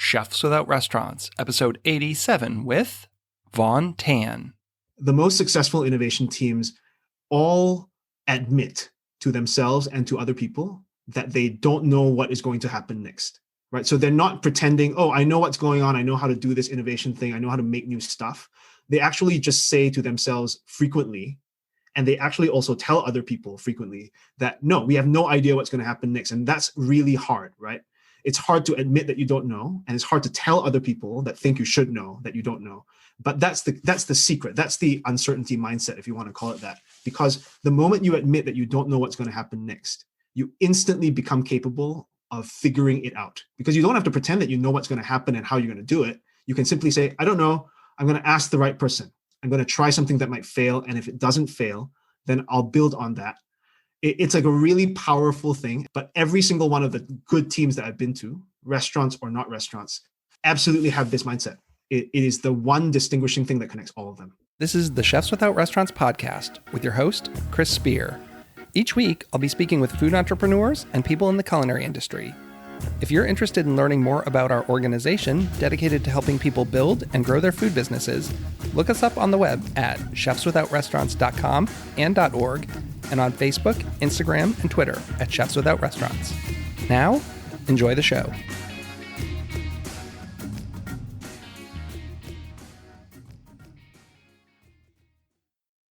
Chefs Without Restaurants, episode 87 with Vaughn Tan. The most successful innovation teams all admit to themselves and to other people that they don't know what is going to happen next, right? So they're not pretending, oh, I know what's going on. I know how to do this innovation thing. I know how to make new stuff. They actually just say to themselves frequently, and they actually also tell other people frequently that, no, we have no idea what's going to happen next. And that's really hard, right? It's hard to admit that you don't know, and it's hard to tell other people that think you should know that you don't know. But that's the secret. That's the uncertainty mindset, if you want to call it that. Because the moment you admit that you don't know what's going to happen next, you instantly become capable of figuring it out. Because you don't have to pretend that you know what's going to happen and how you're going to do it. You can simply say, I don't know. I'm going to ask the right person. I'm going to try something that might fail. And if it doesn't fail, then I'll build on that. It's like a really powerful thing. But every single one of the good teams that I've been to, restaurants or not restaurants, absolutely have this mindset. It is the one distinguishing thing that connects all of them. This is the Chefs Without Restaurants podcast with your host, Chris Spear. Each week, I'll be speaking with food entrepreneurs and people in the culinary industry. If you're interested in learning more about our organization dedicated to helping people build and grow their food businesses, look us up on the web at chefswithoutrestaurants.com and .org, and on Facebook, Instagram, and Twitter at Chefs Without Restaurants. Now, enjoy the show.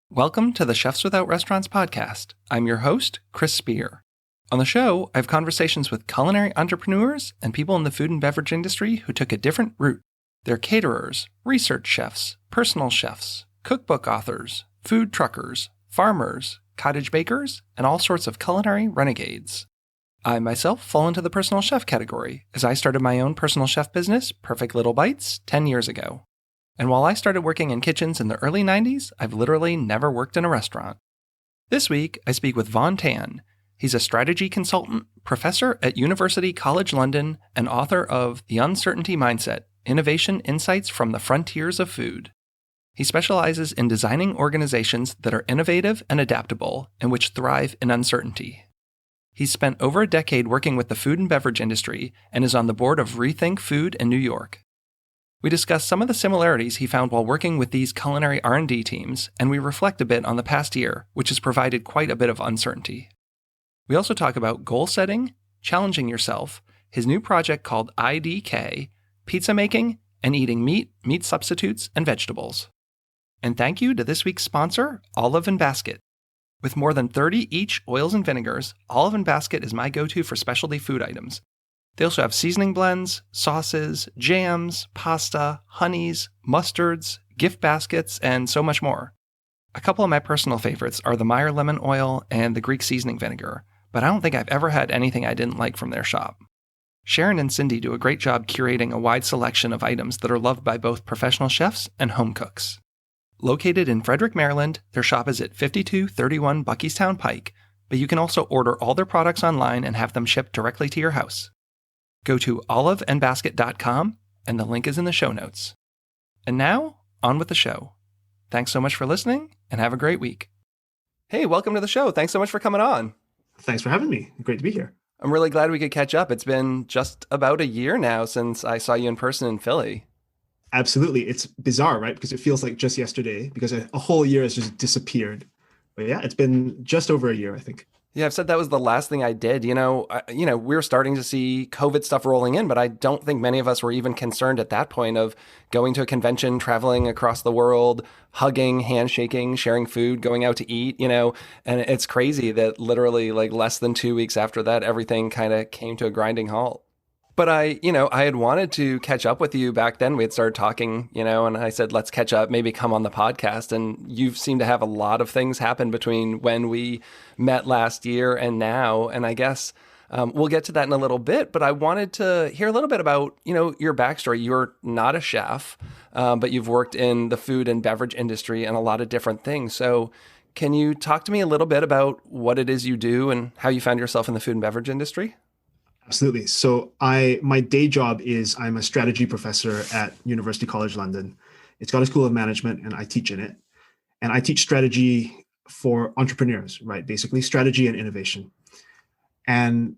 Welcome to the Chefs Without Restaurants podcast. I'm your host, Chris Spear. On the show, I have conversations with culinary entrepreneurs and people in the food and beverage industry who took a different route. They're caterers, research chefs, personal chefs, cookbook authors, food truckers, farmers, cottage bakers, and all sorts of culinary renegades. I myself fall into the personal chef category, as I started my own personal chef business, Perfect Little Bites, 10 years ago. And while I started working in kitchens in the early 90s, I've literally never worked in a restaurant. This week, I speak with Vaughn Tan. He's a strategy consultant, professor at University College London, and author of The Uncertainty Mindset, Innovation Insights from the Frontiers of Food. He specializes in designing organizations that are innovative and adaptable, and which thrive in uncertainty. He's spent over a decade working with the food and beverage industry, and is on the board of Rethink Food in New York. We discuss some of the similarities he found while working with these culinary R&D teams, and we reflect a bit on the past year, which has provided quite a bit of uncertainty. We also talk about goal setting, challenging yourself, his new project called IDK, pizza making, and eating meat substitutes, and vegetables. And thank you to this week's sponsor, Olive & Basket. With more than 30 each oils and vinegars, Olive & Basket is my go-to for specialty food items. They also have seasoning blends, sauces, jams, pasta, honeys, mustards, gift baskets, and so much more. A couple of my personal favorites are the Meyer lemon oil and the Greek seasoning vinegar, but I don't think I've ever had anything I didn't like from their shop. Sharon and Cindy do a great job curating a wide selection of items that are loved by both professional chefs and home cooks. Located in Frederick, Maryland, their shop is at 5231 Buckystown Pike, but you can also order all their products online and have them shipped directly to your house. Go to oliveandbasket.com, and the link is in the show notes. And now, on with the show. Thanks so much for listening, and have a great week. Hey, welcome to the show. Thanks so much for coming on. Thanks for having me. Great to be here. I'm really glad we could catch up. It's been just about a year now since I saw you in person in Philly. Absolutely. It's bizarre, right? Because it feels like just yesterday, because a whole year has just disappeared. But yeah, it's been just over a year, I think. Yeah, I've said that was the last thing I did. We're starting to see COVID stuff rolling in, but I don't think many of us were even concerned at that point of going to a convention, traveling across the world, hugging, handshaking, sharing food, going out to eat, and it's crazy that literally like less than 2 weeks after that, everything kind of came to a grinding halt. But I had wanted to catch up with you back then. We had started talking, and I said, let's catch up, maybe come on the podcast. And you seem to have a lot of things happen between when we met last year and now. And I guess we'll get to that in a little bit. But I wanted to hear a little bit about, your backstory. You're not a chef, but you've worked in the food and beverage industry and a lot of different things. So can you talk to me a little bit about what it is you do and how you found yourself in the food and beverage industry? Absolutely. So my day job is I'm a strategy professor at University College London. It's got a school of management and I teach in it. And I teach strategy for entrepreneurs, right? Basically strategy and innovation. And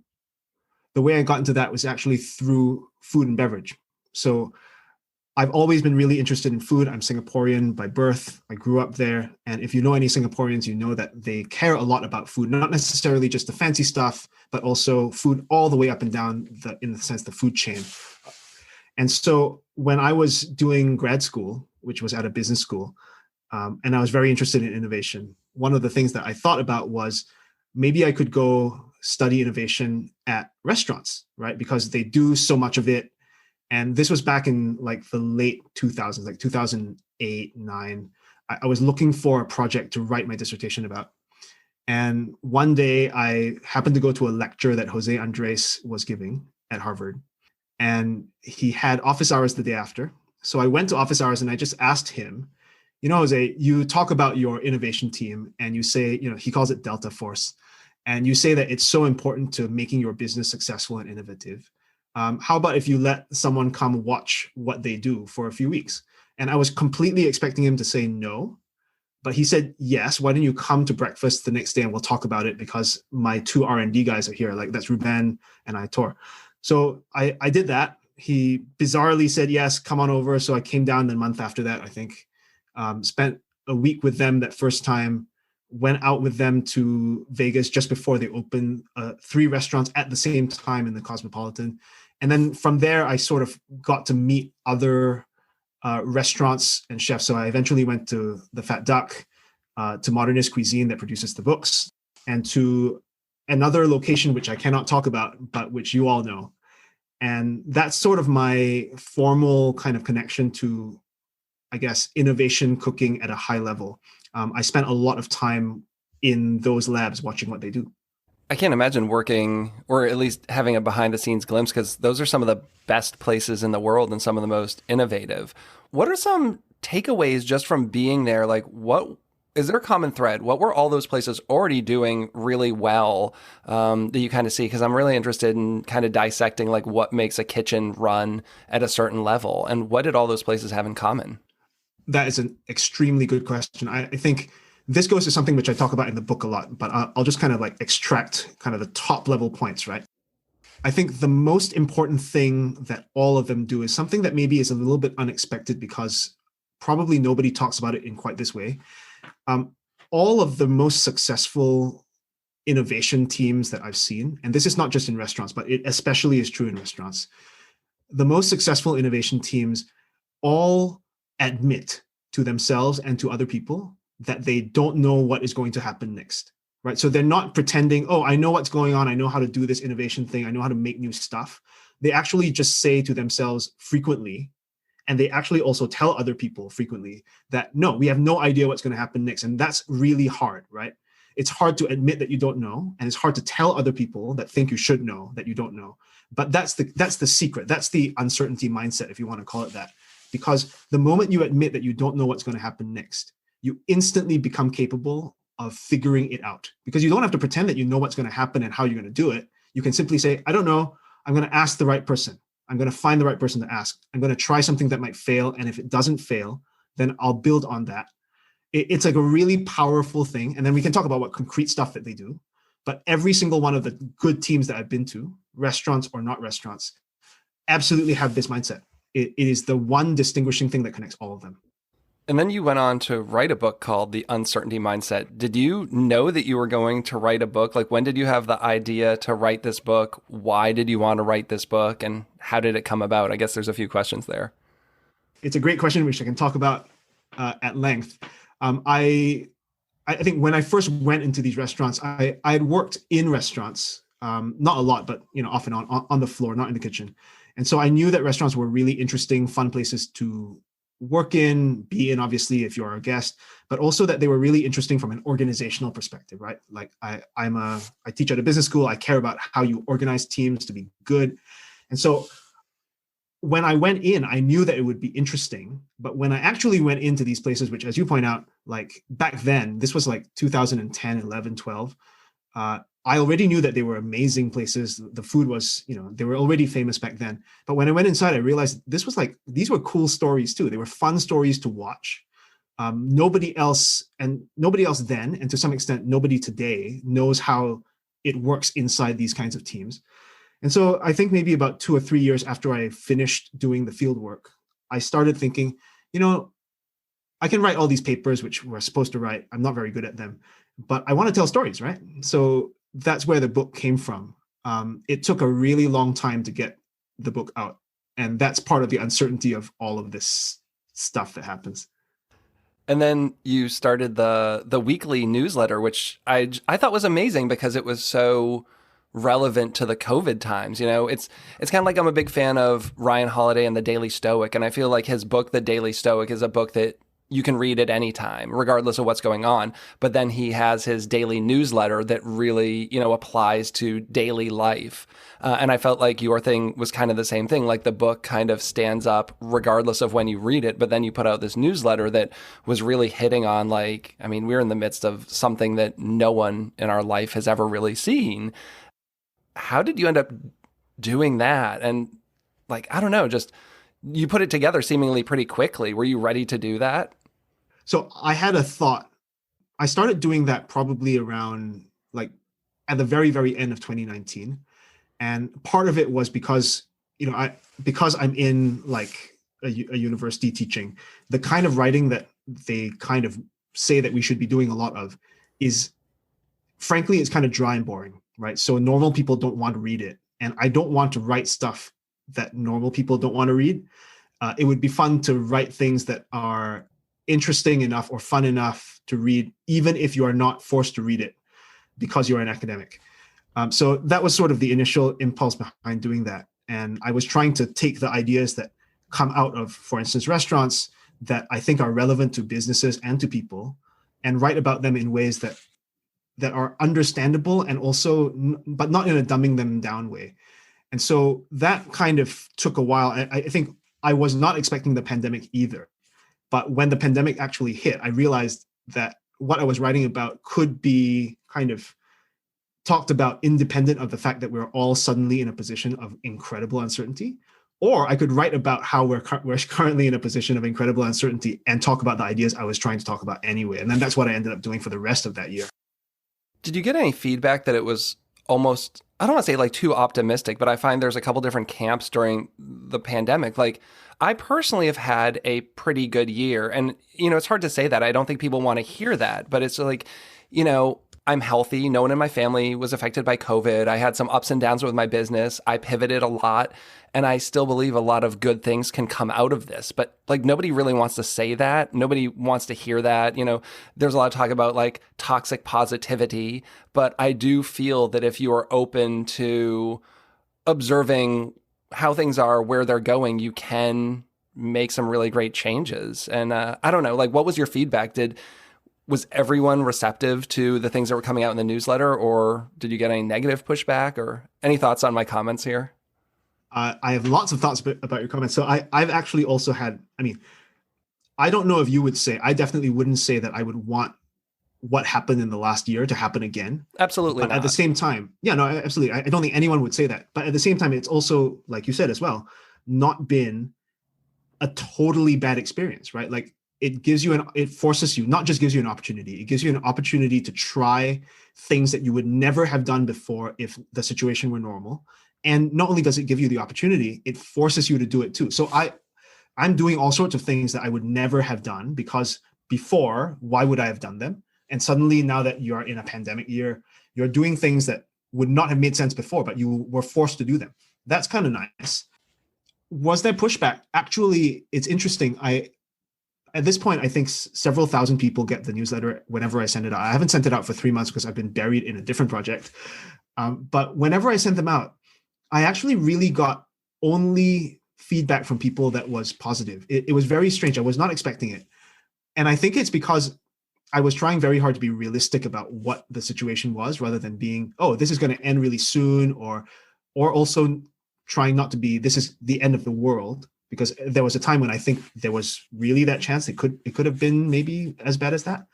the way I got into that was actually through food and beverage. So I've always been really interested in food. I'm Singaporean by birth. I grew up there. And if you know any Singaporeans, you know that they care a lot about food, not necessarily just the fancy stuff, but also food all the way up and down in the sense, the food chain. And so when I was doing grad school, which was at a business school, and I was very interested in innovation, one of the things that I thought about was maybe I could go study innovation at restaurants, right? Because they do so much of it. And this was back in like the late 2000s, like 2008, 9. I was looking for a project to write my dissertation about. And one day I happened to go to a lecture that Jose Andres was giving at Harvard. And he had office hours the day after. So I went to office hours and I just asked him, Jose, you talk about your innovation team and you say, he calls it Delta Force. And you say that it's so important to making your business successful and innovative. How about if you let someone come watch what they do for a few weeks? And I was completely expecting him to say no, but he said, yes, why don't you come to breakfast the next day and we'll talk about it because my two R&D guys are here. Like that's Ruben and Aitor. So I did that. He bizarrely said, yes, come on over. So I came down the month after that, I think, spent a week with them that first time, went out with them to Vegas just before they opened 3 restaurants at the same time in the Cosmopolitan. And then from there, I sort of got to meet other restaurants and chefs. So I eventually went to the Fat Duck, to Modernist Cuisine that produces the books, and to another location, which I cannot talk about, but which you all know. And that's sort of my formal kind of connection to, I guess, innovation cooking at a high level. I spent a lot of time in those labs watching what they do. I can't imagine working or at least having a behind the scenes glimpse because those are some of the best places in the world and some of the most innovative. What are some takeaways just from being there? Like, what is there a common thread? What were all those places already doing really well that you kind of see? Because I'm really interested in kind of dissecting like what makes a kitchen run at a certain level and what did all those places have in common? That is an extremely good question. I think this goes to something which I talk about in the book a lot, but I'll just kind of like extract kind of the top level points, right? I think the most important thing that all of them do is something that maybe is a little bit unexpected because probably nobody talks about it in quite this way. All of the most successful innovation teams that I've seen, and this is not just in restaurants, but it especially is true in restaurants, the most successful innovation teams all admit to themselves and to other people that they don't know what is going to happen next, right? So they're not pretending, oh, I know what's going on. I know how to do this innovation thing. I know how to make new stuff. They actually just say to themselves frequently, and they actually also tell other people frequently that, no, we have no idea what's going to happen next. And that's really hard, right? It's hard to admit that you don't know. And it's hard to tell other people that think you should know that you don't know. But that's the secret. That's the uncertainty mindset, if you want to call it that. Because the moment you admit that you don't know what's going to happen next, you instantly become capable of figuring it out. Because you don't have to pretend that you know what's going to happen and how you're going to do it. You can simply say, I don't know. I'm going to ask the right person. I'm going to find the right person to ask. I'm going to try something that might fail. And if it doesn't fail, then I'll build on that. It's like a really powerful thing. And then we can talk about what concrete stuff that they do. But every single one of the good teams that I've been to, restaurants or not restaurants, absolutely have this mindset. It is the one distinguishing thing that connects all of them. And then you went on to write a book called The Uncertainty Mindset. Did you know that you were going to write a book? Like, when did you have the idea to write this book? Why did you want to write this book? And how did it come about? I guess there's a few questions there. It's a great question, which I can talk about at length. I think when I first went into these restaurants, I had worked in restaurants, not a lot, but off and on the floor, not in the kitchen. And so I knew that restaurants were really interesting, fun places to work in, be in, obviously, if you're a guest, but also that they were really interesting from an organizational perspective, right? Like I teach at a business school. I care about how you organize teams to be good. And so when I went in, I knew that it would be interesting. But when I actually went into these places, which, as you point out, like back then, this was like 2010, 11, 12, I already knew that they were amazing places. The food was, they were already famous back then. But when I went inside, I realized these were cool stories too. They were fun stories to watch. Nobody else then, and to some extent, nobody today knows how it works inside these kinds of teams. And so I think maybe about 2 or 3 years after I finished doing the field work, I started thinking, I can write all these papers, which we're supposed to write. I'm not very good at them, but I want to tell stories, right? So that's where the book came from. It took a really long time to get the book out. And that's part of the uncertainty of all of this stuff that happens. And then you started the weekly newsletter, which I thought was amazing because it was so relevant to the COVID times. It's kind of like I'm a big fan of Ryan Holiday and the Daily Stoic, and I feel like his book, The Daily Stoic, is a book that you can read at any time, regardless of what's going on. But then he has his daily newsletter that really, applies to daily life. And I felt like your thing was kind of the same thing. Like the book kind of stands up regardless of when you read it. But then you put out this newsletter that was really hitting on we're in the midst of something that no one in our life has ever really seen. How did you end up doing that? And I don't know, just you put it together seemingly pretty quickly. Were you ready to do that? So I had a thought. I started doing that probably around at the very, very end of 2019. And part of it was because, because I'm in a university teaching, the kind of writing that they kind of say that we should be doing a lot of is, frankly, it's kind of dry and boring, right? So normal people don't want to read it. And I don't want to write stuff that normal people don't want to read. It would be fun to write things that are interesting enough or fun enough to read, even if you are not forced to read it because you're an academic. So that was sort of the initial impulse behind doing that. And I was trying to take the ideas that come out of, for instance, restaurants that I think are relevant to businesses and to people, and write about them in ways that are understandable and also, but not in a dumbing them down way. And so that kind of took a while. I think I was not expecting the pandemic either. But when the pandemic actually hit, I realized that what I was writing about could be kind of talked about independent of the fact that we're all suddenly in a position of incredible uncertainty. Or I could write about how we're currently in a position of incredible uncertainty and talk about the ideas I was trying to talk about anyway. And then that's what I ended up doing for the rest of that year. Did you get any feedback that it was almost, I don't want to say too optimistic, but I find there's a couple different camps during the pandemic. I personally have had a pretty good year, and it's hard to say that. I don't think people want to hear that, but it's I'm healthy. No one in my family was affected by COVID. I had some ups and downs with my business. I pivoted a lot, and I still believe a lot of good things can come out of this. But nobody really wants to say that. Nobody wants to hear that. There's a lot of talk about toxic positivity, but I do feel that if you are open to observing how things are, where they're going, you can make some really great changes. And I don't know, what was your feedback? Was everyone receptive to the things that were coming out in the newsletter, or did you get any negative pushback, or any thoughts on my comments here? I have lots of thoughts about your comments. So I've actually also had, I don't know if you would say, I definitely wouldn't say that I would want what happened in the last year to happen again. Absolutely but not. At the same time, no, absolutely. I don't think anyone would say that. But at the same time, it's also, like you said as well, not been a totally bad experience, right? It forces you, not just gives you an opportunity, it gives you an opportunity to try things that you would never have done before if the situation were normal. And not only does it give you the opportunity, it forces you to do it too. So I'm doing all sorts of things that I would never have done, because before, why would I have done them? And suddenly, now that you're in a pandemic year, you're doing things that would not have made sense before, but you were forced to do them. That's kind of nice. Was there pushback? Actually, it's interesting. At this point, I think several thousand people get the newsletter whenever I send it out. I haven't sent it out for 3 months because I've been buried in a different project. But whenever I sent them out, I actually really got only feedback from people that was positive. It was very strange. I was not expecting it. And I think it's because I was trying very hard to be realistic about what the situation was, rather than being, oh, this is going to end really soon, or also trying not to be, this is the end of the world. Because there was a time when I think there was really that chance it could have been maybe as bad as that.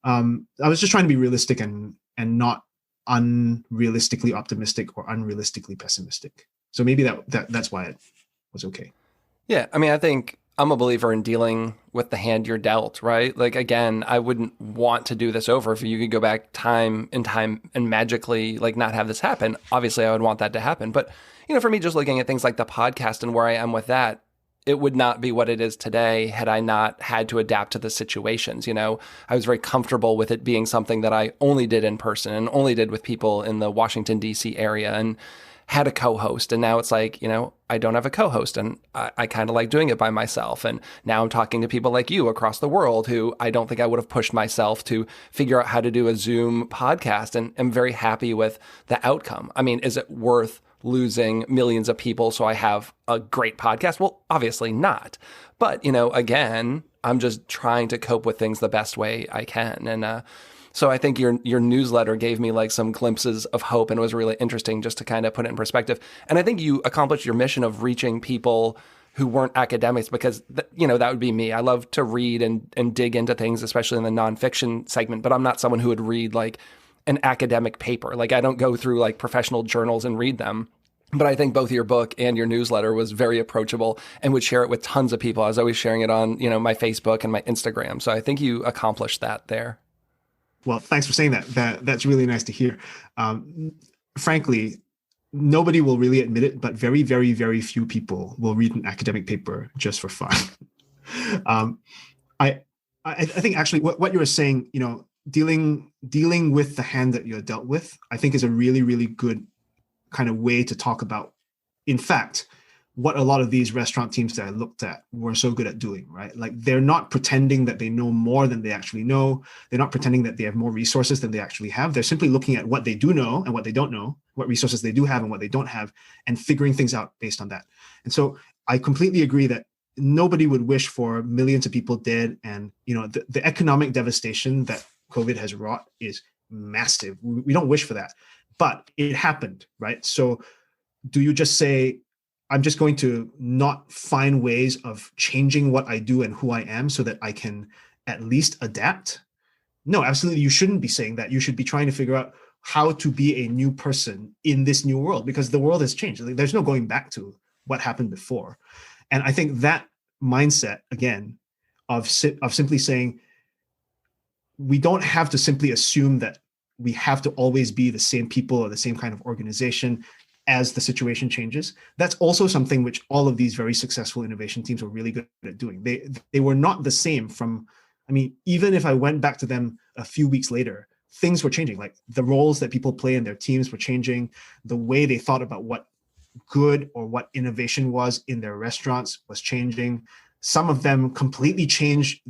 I was just trying to be realistic and not unrealistically optimistic or unrealistically pessimistic. So maybe that's why it was okay. Yeah, I think I'm a believer in dealing with the hand you're dealt, right? Like, again, I wouldn't want to do this over. If you could go back time and magically like not have this happen, obviously I would want that to happen. But, for me, just looking at things like the podcast and where I am with that, it would not be what it is today had I not had to adapt to the situations. I was very comfortable with it being something that I only did in person and only did with people in the Washington, D.C. area, and had a co-host. And now it's like, I don't have a co-host, and I kind of like doing it by myself. And now I'm talking to people like you across the world who I don't think I would have pushed myself to figure out how to do a Zoom podcast, and I'm very happy with the outcome. I mean, is it worth losing millions of people so I have a great podcast? Well, obviously not. But, again, I'm just trying to cope with things the best way I can. And so I think your newsletter gave me like some glimpses of hope, and it was really interesting just to kind of put it in perspective. And I think you accomplished your mission of reaching people who weren't academics, because, that would be me. I love to read and dig into things, especially in the nonfiction segment, but I'm not someone who would read like an academic paper. Like, I don't go through like professional journals and read them. But I think both your book and your newsletter was very approachable and would share it with tons of people. I was always sharing it on, my Facebook and my Instagram. So I think you accomplished that there. Well, thanks for saying that. That's really nice to hear. Frankly, nobody will really admit it, but very, very, very few people will read an academic paper just for fun. I think actually what you were saying, dealing with the hand that you're dealt with, I think is a really, really good kind of way to talk about, in fact, what a lot of these restaurant teams that I looked at were so good at doing, right? Like, they're not pretending that they know more than they actually know. They're not pretending that they have more resources than they actually have. They're simply looking at what they do know and what they don't know, what resources they do have and what they don't have, and figuring things out based on that. And so I completely agree that nobody would wish for millions of people dead. And, the economic devastation that COVID has wrought is massive. We don't wish for that, but it happened, right? So do you just say, I'm just going to not find ways of changing what I do and who I am so that I can at least adapt? No, absolutely. You shouldn't be saying that. You should be trying to figure out how to be a new person in this new world, because the world has changed. There's no going back to what happened before. And I think that mindset, again, of simply saying, we don't have to simply assume that we have to always be the same people or the same kind of organization as the situation changes. That's also something which all of these very successful innovation teams were really good at doing. They were not the same from, even if I went back to them a few weeks later, things were changing. Like, the roles that people play in their teams were changing. The way they thought about what good or what innovation was in their restaurants was changing. Some of them completely changed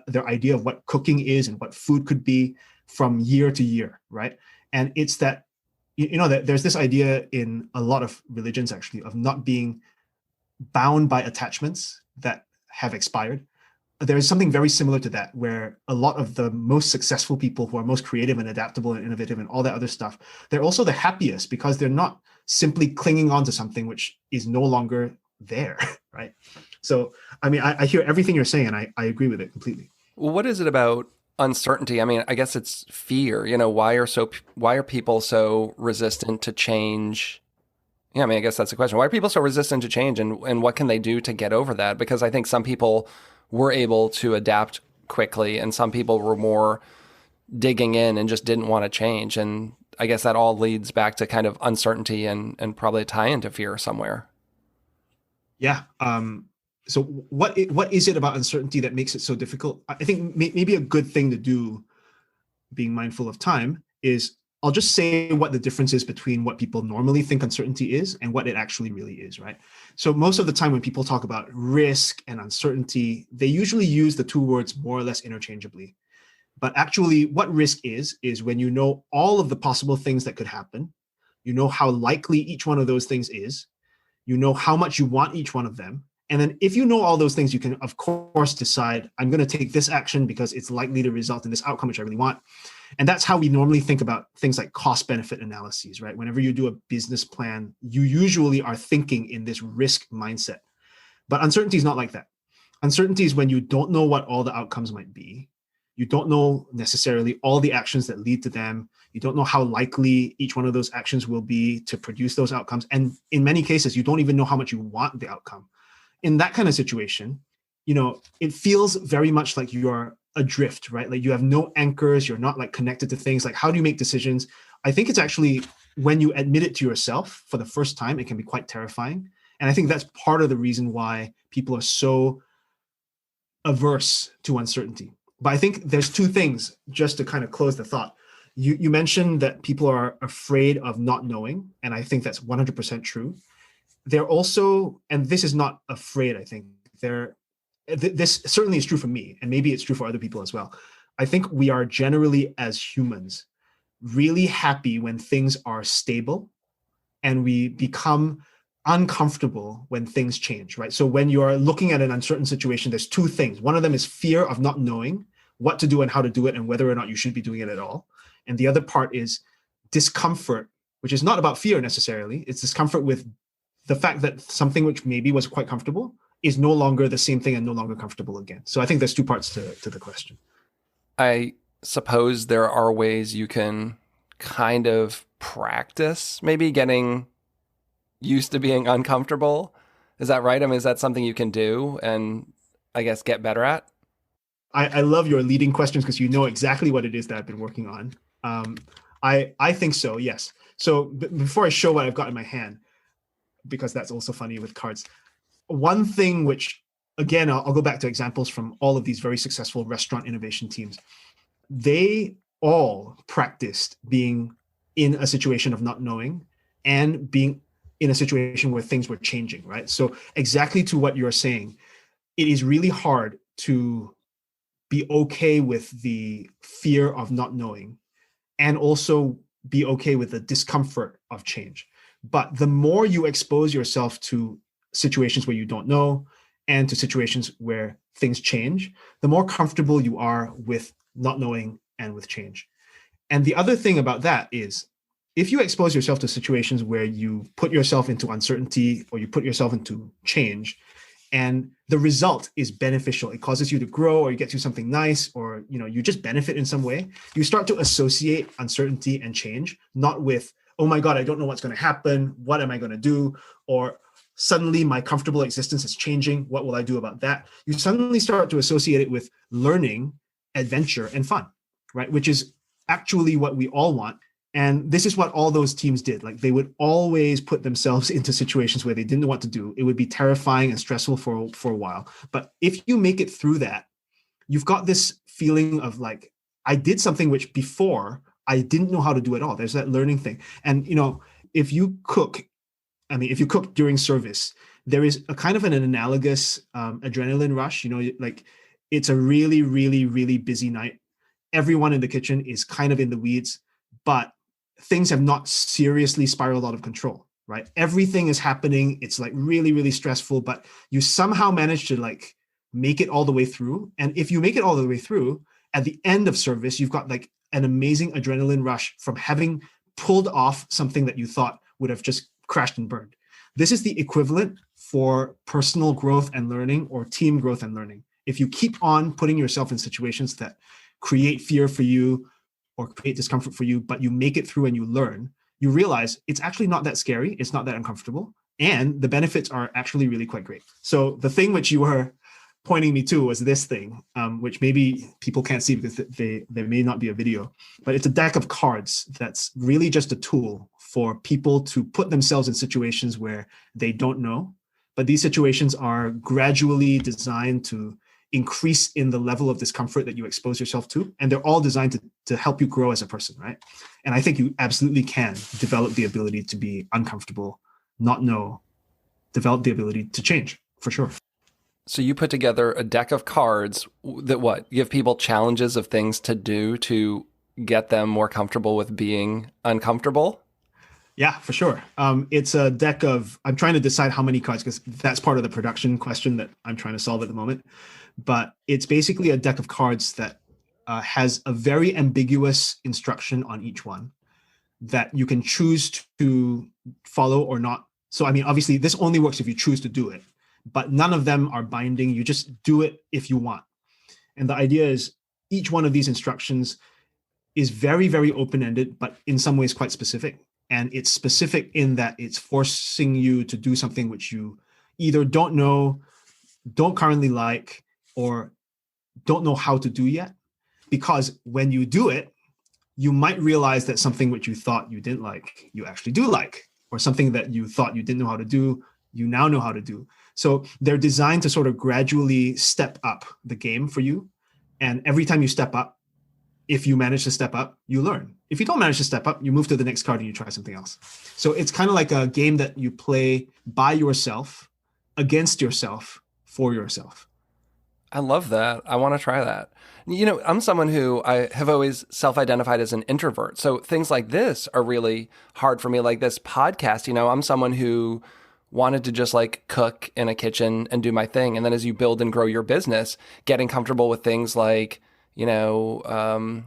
their idea of what cooking is and what food could be from year to year, right? And it's that, that there's this idea in a lot of religions, actually, of not being bound by attachments that have expired. There is something very similar to that, where a lot of the most successful people who are most creative and adaptable and innovative and all that other stuff, they're also the happiest because they're not simply clinging on to something which is no longer there, right? So, I hear everything you're saying, and I agree with it completely. Well, what is it about uncertainty? I guess it's fear. Why are people so resistant to change? Yeah, I guess that's the question. Why are people so resistant to change, and what can they do to get over that? Because I think some people were able to adapt quickly, and some people were more digging in and just didn't want to change. And I guess that all leads back to kind of uncertainty and probably a tie into fear somewhere. Yeah. So what is it about uncertainty that makes it so difficult? I think maybe a good thing to do, being mindful of time, is I'll just say what the difference is between what people normally think uncertainty is and what it actually really is, right? So most of the time when people talk about risk and uncertainty, they usually use the two words more or less interchangeably. But actually, what risk is when you know all of the possible things that could happen, you know how likely each one of those things is, you know how much you want each one of them. And then if you know all those things, you can, of course, decide, I'm going to take this action because it's likely to result in this outcome, which I really want. And that's how we normally think about things like cost-benefit analyses, right? Whenever you do a business plan, you usually are thinking in this risk mindset. But uncertainty is not like that. Uncertainty is when you don't know what all the outcomes might be. You don't know necessarily all the actions that lead to them. You don't know how likely each one of those actions will be to produce those outcomes. And in many cases, you don't even know how much you want the outcome. In that kind of situation, it feels very much like you're adrift, right? Like you have no anchors, you're not like connected to things. Like, how do you make decisions? I think it's actually when you admit it to yourself for the first time, it can be quite terrifying. And I think that's part of the reason why people are so averse to uncertainty. But I think there's two things just to kind of close the thought. You mentioned that people are afraid of not knowing, and I think that's 100% true. They're also, and this is not afraid, I think, this certainly is true for me, and maybe it's true for other people as well. I think we are generally, as humans, really happy when things are stable, and we become uncomfortable when things change, right? So when you're looking at an uncertain situation, there's two things. One of them is fear of not knowing what to do and how to do it and whether or not you should be doing it at all. And the other part is discomfort, which is not about fear necessarily. It's discomfort with the fact that something which maybe was quite comfortable is no longer the same thing and no longer comfortable again. So I think there's two parts to the question. I suppose there are ways you can kind of practice maybe getting used to being uncomfortable. Is that right? I mean, is that something you can do and I guess get better at? I love your leading questions because you know exactly what it is that I've been working on. I think so, yes. So before I show what I've got in my hand, because that's also funny with cards, one thing which, again, I'll go back to examples from all of these very successful restaurant innovation teams. They all practiced being in a situation of not knowing and being in a situation where things were changing, right? So exactly to what you're saying, it is really hard to be okay with the fear of not knowing and also be okay with the discomfort of change. But the more you expose yourself to situations where you don't know and to situations where things change, the more comfortable you are with not knowing and with change. And the other thing about that is if you expose yourself to situations where you put yourself into uncertainty or you put yourself into change, and the result is beneficial, it causes you to grow or you get to something nice or you just benefit in some way, you start to associate uncertainty and change not with, oh my God, I don't know what's going to happen, what am I going to do, or suddenly my comfortable existence is changing, what will I do about that? You suddenly start to associate it with learning, adventure, and fun, right? Which is actually what we all want. And this is what all those teams did. Like they would always put themselves into situations where they didn't know what to do. It would be terrifying and stressful for a while. But if you make it through that, you've got this feeling of like, I did something which before I didn't know how to do at all. There's that learning thing. And, if you cook during service, there is a kind of an analogous adrenaline rush, like it's a really, really, really busy night. Everyone in the kitchen is kind of in the weeds, but things have not seriously spiraled out of control, right? Everything is happening. It's like really, really stressful, but you somehow manage to like make it all the way through. And if you make it all the way through, at the end of service, you've got like an amazing adrenaline rush from having pulled off something that you thought would have just crashed and burned. This is the equivalent for personal growth and learning or team growth and learning. If you keep on putting yourself in situations that create fear for you or create discomfort for you, but you make it through and you learn, you realize it's actually not that scary. It's not that uncomfortable. And the benefits are actually really quite great. So the thing which you were pointing me to was this thing, which maybe people can't see because there may not be a video, but it's a deck of cards that's really just a tool for people to put themselves in situations where they don't know. But these situations are gradually designed to increase in the level of discomfort that you expose yourself to. And they're all designed to help you grow as a person, right? And I think you absolutely can develop the ability to be uncomfortable, not know, develop the ability to change, for sure. So you put together a deck of cards that give people challenges of things to do to get them more comfortable with being uncomfortable? Yeah, for sure. It's a deck of, I'm trying to decide how many cards because that's part of the production question that I'm trying to solve at the moment. But it's basically a deck of cards that has a very ambiguous instruction on each one that you can choose to follow or not. So, I mean, obviously this only works if you choose to do it, but none of them are binding. You just do it if you want. And the idea is each one of these instructions is very, very open-ended, but in some ways quite specific. And it's specific in that it's forcing you to do something which you either don't know, don't currently like, or don't know how to do yet. Because when you do it, you might realize that something which you thought you didn't like, you actually do like, or something that you thought you didn't know how to do, you now know how to do. So they're designed to sort of gradually step up the game for you. And every time you step up, if you manage to step up, you learn. If you don't manage to step up, you move to the next card and you try something else. So it's kind of like a game that you play by yourself, against yourself, for yourself. I love that. I want to try that. You know, I'm someone who I have always self-identified as an introvert. So things like this are really hard for me. Like this podcast, you know, I'm someone who wanted to just like cook in a kitchen and do my thing. And then as you build and grow your business, getting comfortable with things like, you know,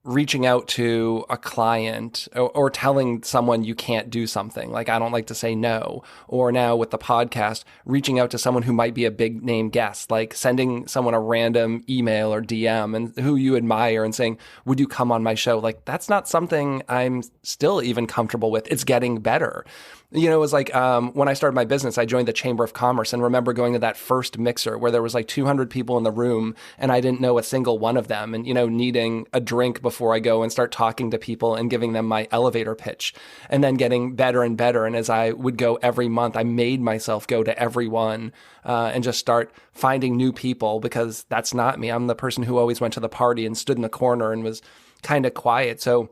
reaching out to a client or telling someone you can't do something. Like, I don't like to say no. Or now with the podcast, reaching out to someone who might be a big name guest, like sending someone a random email or DM and who you admire and saying, would you come on my show? Like, that's not something I'm still even comfortable with. It's getting better. You know, it was like when I started my business, I joined the Chamber of Commerce and remember going to that first mixer where there was like 200 people in the room and I didn't know a single one of them, and, you know, needing a drink before I go and start talking to people and giving them my elevator pitch, and then getting better and better. And as I would go every month, I made myself go to everyone and just start finding new people, because that's not me. I'm the person who always went to the party and stood in the corner and was kind of quiet. So,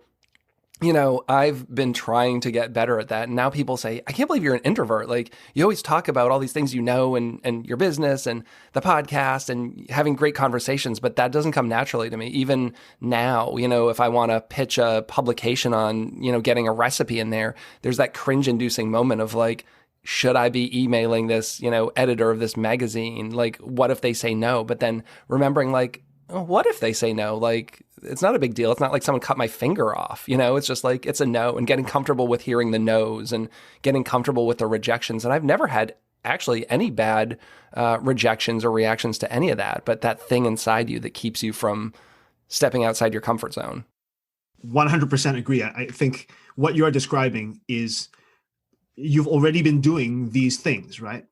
you know, I've been trying to get better at that. And now people say, I can't believe you're an introvert. Like, you always talk about all these things, you know, and your business and the podcast and having great conversations, but that doesn't come naturally to me. Even now, you know, if I want to pitch a publication on, you know, getting a recipe in there, there's that cringe inducing moment of like, should I be emailing this, you know, editor of this magazine? Like, what if they say no? But then remembering like, oh, what if they say no? Like, it's not a big deal. It's not like someone cut my finger off, you know, it's just like, it's a no, and getting comfortable with hearing the no's and getting comfortable with the rejections. And I've never had actually any bad rejections or reactions to any of that, but that thing inside you that keeps you from stepping outside your comfort zone. 100% agree. I think what you are describing is you've already been doing these things, right?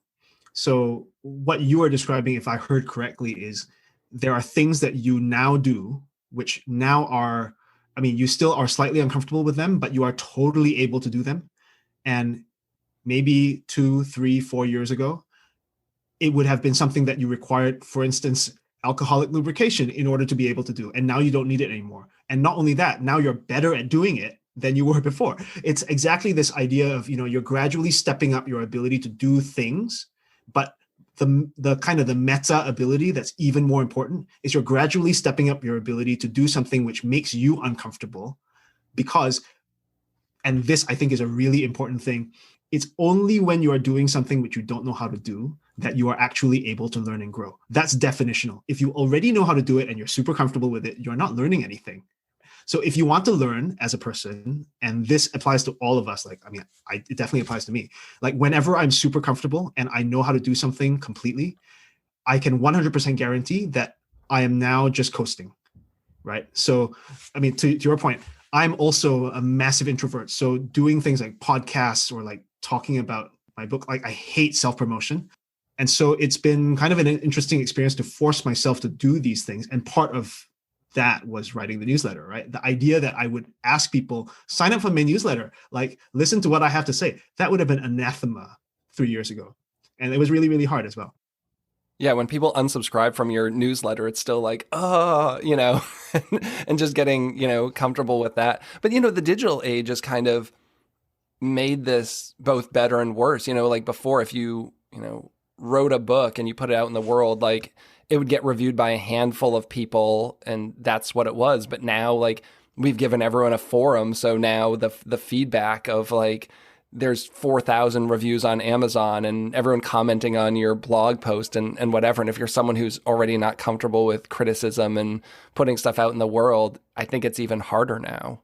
So what you are describing, if I heard correctly, is there are things that you now do which now are, I mean, you still are slightly uncomfortable with them, but you are totally able to do them. And maybe 2, 3, 4 years ago, it would have been something that you required, for instance, alcoholic lubrication in order to be able to do. And now you don't need it anymore. And not only that, now you're better at doing it than you were before. It's exactly this idea of, you know, you're gradually stepping up your ability to do things, but the kind of the meta ability that's even more important is you're gradually stepping up your ability to do something which makes you uncomfortable, because, and this I think is a really important thing, it's only when you are doing something which you don't know how to do that you are actually able to learn and grow. That's definitional. If you already know how to do it and you're super comfortable with it, you're not learning anything. So if you want to learn as a person, and this applies to all of us, like, I mean, it definitely applies to me. Like, whenever I'm super comfortable and I know how to do something completely, I can 100% guarantee that I am now just coasting, right? So, I mean, to your point, I'm also a massive introvert. So doing things like podcasts or like talking about my book, like, I hate self-promotion. And so it's been kind of an interesting experience to force myself to do these things. And part of that was writing the newsletter, right? The idea that I would ask people, sign up for my newsletter, like, listen to what I have to say. That would have been anathema 3 years ago. And it was really, really hard as well. Yeah, when people unsubscribe from your newsletter, it's still like, oh, you know, and just getting, you know, comfortable with that. But, you know, the digital age has kind of made this both better and worse. You know, like before, if you know, wrote a book and you put it out in the world, like, it would get reviewed by a handful of people, and that's what it was. But now, like, we've given everyone a forum, so now the feedback of like, there's 4,000 reviews on Amazon and everyone commenting on your blog post and whatever. And if you're someone who's already not comfortable with criticism and putting stuff out in the world, I think it's even harder now.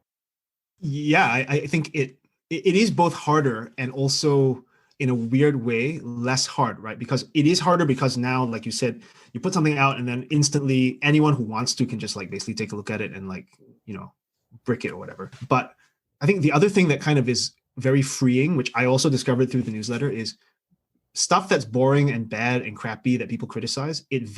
Yeah, I think it is both harder and also, in a weird way, less hard, right? Because it is harder because now, like you said, you put something out and then instantly anyone who wants to can just like basically take a look at it and like, you know, brick it or whatever. But I think the other thing that kind of is very freeing, which I also discovered through the newsletter, is stuff that's boring and bad and crappy that people criticize, it's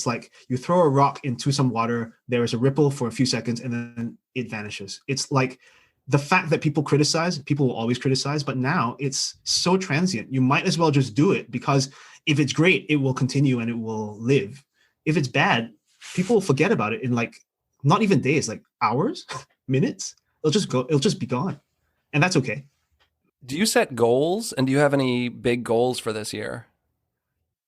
like you throw a rock into some water, there is a ripple for a few seconds, and then it vanishes. It's like the fact that people will always criticize, but now it's so transient. You might as well just do it, because if it's great, it will continue and it will live. If it's bad, people will forget about it in like, not even days, like hours, minutes. It'll just be gone. And that's okay. Do you set goals, and do you have any big goals for this year?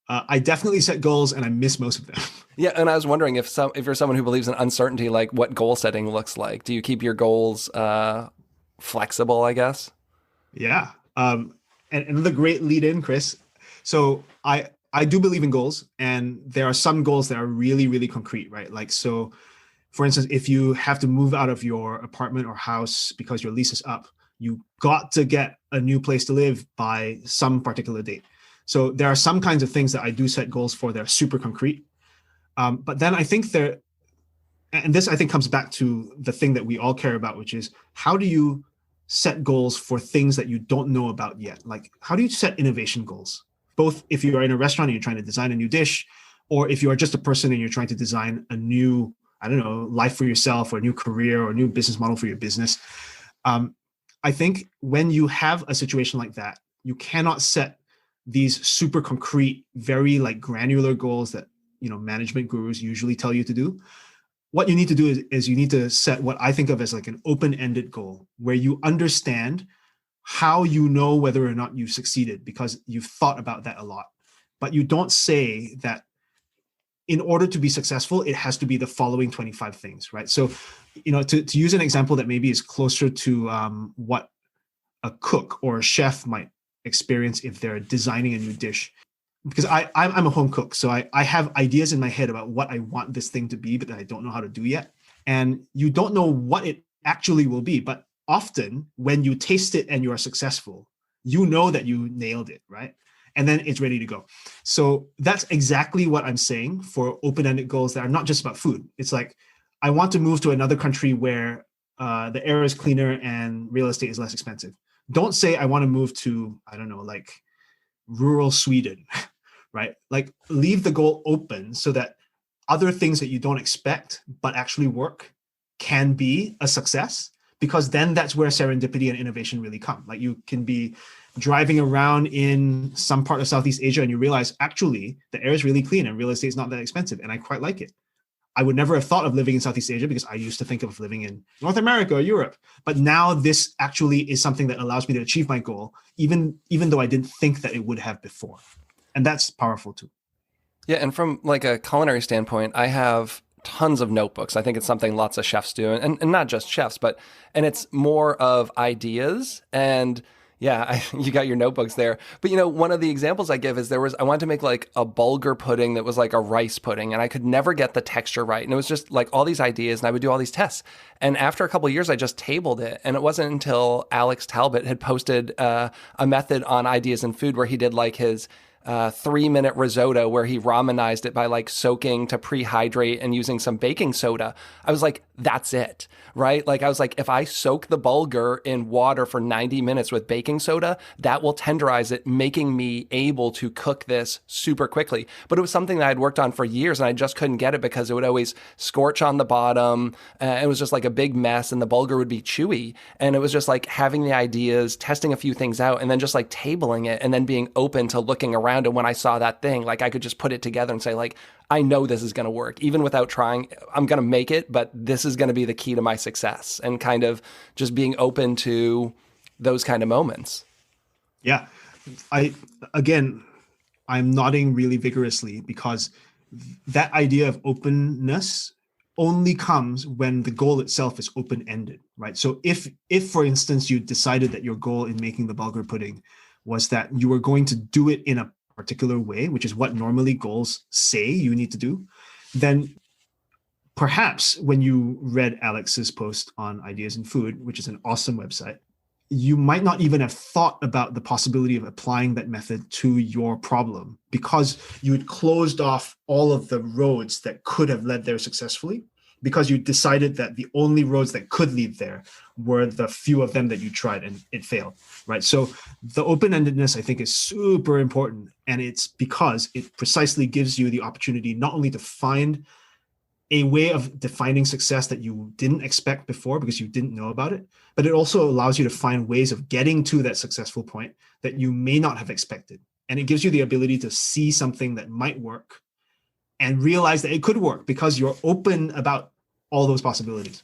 I definitely set goals, and I miss most of them. Yeah, and I was wondering if you're someone who believes in uncertainty, like what goal setting looks like. Do you keep your goals flexible, I guess? Yeah. And another great lead in, Chris. So I do believe in goals, and there are some goals that are really, really concrete, right? Like, so for instance, if you have to move out of your apartment or house because your lease is up, you got to get a new place to live by some particular date. So there are some kinds of things that I do set goals for that are super concrete. But then I think and this I think comes back to the thing that we all care about, which is how do you set goals for things that you don't know about yet? Like, how do you set innovation goals? Both if you are in a restaurant and you're trying to design a new dish, or if you are just a person and you're trying to design a new, I don't know, life for yourself, or a new career, or a new business model for your business. I think when you have a situation like that, you cannot set these super concrete, very like granular goals that, management gurus usually tell you to do. What you need to do is you need to set what I think of as like an open-ended goal, where you understand how you know whether or not you've succeeded because you've thought about that a lot. But you don't say that in order to be successful, it has to be the following 25 things, right? So, to use an example that maybe is closer to what a cook or a chef might experience if they're designing a new dish. Because I'm a home cook, so I have ideas in my head about what I want this thing to be, but I don't know how to do yet. And you don't know what it actually will be. But often when you taste it and you are successful, you know that you nailed it, right? And then it's ready to go. So that's exactly what I'm saying for open-ended goals that are not just about food. It's like, I want to move to another country where the air is cleaner and real estate is less expensive. Don't say I want to move to, I don't know, like rural Sweden, right? Like, leave the goal open so that other things that you don't expect but actually work can be a success, because then that's where serendipity and innovation really come. Like, you can be driving around in some part of Southeast Asia and you realize, actually, the air is really clean and real estate is not that expensive, and I quite like it. I would never have thought of living in Southeast Asia because I used to think of living in North America or Europe. But now this actually is something that allows me to achieve my goal, even though I didn't think that it would have before. And that's powerful too. Yeah, and from like a culinary standpoint, I have tons of notebooks. I think it's something lots of chefs do, and not just chefs, and it's more of ideas. And yeah, you got your notebooks there. But one of the examples I give is I wanted to make like a bulgur pudding that was like a rice pudding, and I could never get the texture right. And it was just like all these ideas, and I would do all these tests. And after a couple of years, I just tabled it. And it wasn't until Alex Talbot had posted a method on Ideas in Food where he did like his 3-minute risotto where he ramenized it by like soaking to prehydrate and using some baking soda. I was like, that's it, right? Like, I was like, if I soak the bulgur in water for 90 minutes with baking soda, that will tenderize it, making me able to cook this super quickly. But it was something that I'd worked on for years, and I just couldn't get it because it would always scorch on the bottom. It was just like a big mess, and the bulgur would be chewy. And it was just like having the ideas, testing a few things out, and then just like tabling it, and then being open to looking around. And when I saw that thing, like, I could just put it together and say, like, I know this is going to work. Even without trying, I'm going to make it, but this is going to be the key to my success, and kind of just being open to those kind of moments. Yeah. I'm nodding really vigorously, because that idea of openness only comes when the goal itself is open-ended, right? So if for instance, you decided that your goal in making the bulgur pudding was that you were going to do it in a particular way, which is what normally goals say you need to do, then perhaps when you read Alex's post on Ideas in Food, which is an awesome website, you might not even have thought about the possibility of applying that method to your problem, because you had closed off all of the roads that could have led there successfully. because you decided that the only roads that could lead there were the few of them that you tried and it failed, right? So the open-endedness, I think, is super important. And it's because it precisely gives you the opportunity not only to find a way of defining success that you didn't expect before because you didn't know about it, but it also allows you to find ways of getting to that successful point that you may not have expected. And it gives you the ability to see something that might work and realize that it could work because you're open about all those possibilities.